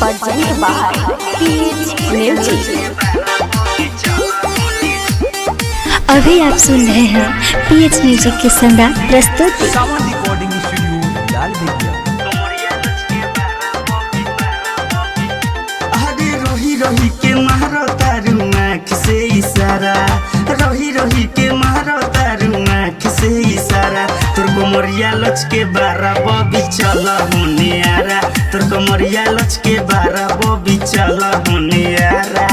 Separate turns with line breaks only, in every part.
Present by pH music.
अभी आप सुन रहे हैं पीएच म्यूजिक की शानदार प्रस्तुति।
सावन रिकॉर्डिंग स्टूडियो लाल भैया।
अरे रोही रोही के मारो तारू आँख से इशारा, रोही रोही के मारो तारू आँख से इशारा। तोर कोमरिया लच के बारा बबी चल होने आरा, तोर कोमरिया लच के बारा बबी चल होने आरा।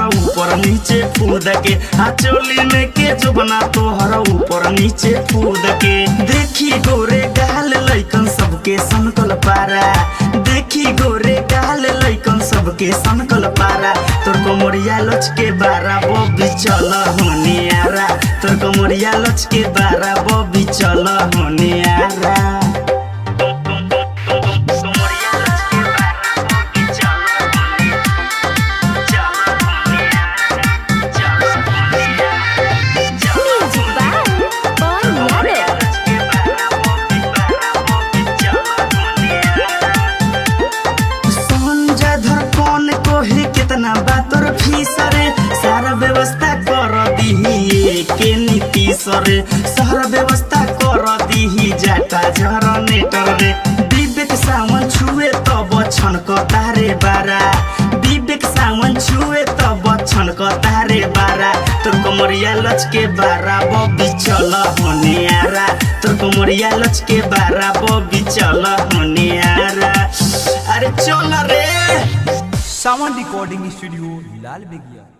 ऊपर नीचे कूद के चोली में के जो बना तो हर ऊपर नीचे कूद के। देखी गोरे गाल लइकन सबके सनकल पारा, देखी गोरे गाल लइकन सबके सनकल पारा। तोर कोमरिया लच के बारा बबी चल होने आरा, तोर कोमरिया लच के बारा बबी चल होने आरा। कितना बातोर फीस रे, सारा व्यवस्था कर दीही के नीति सरे, सारा व्यवस्था कर दीही जाटा जनरेटर रे। विवेक सावन छुए तब छनक तारे बारा, विवेक सावन छुए तब छनक तारे बारा। तोर कोमरिया लच के बारा बबी चल होने आरा, तोर कोमरिया लच के बारा बबी चल होने आरा। अरे चल रे।
सावन रिकॉर्डिंग स्टूडियो लाल भैया।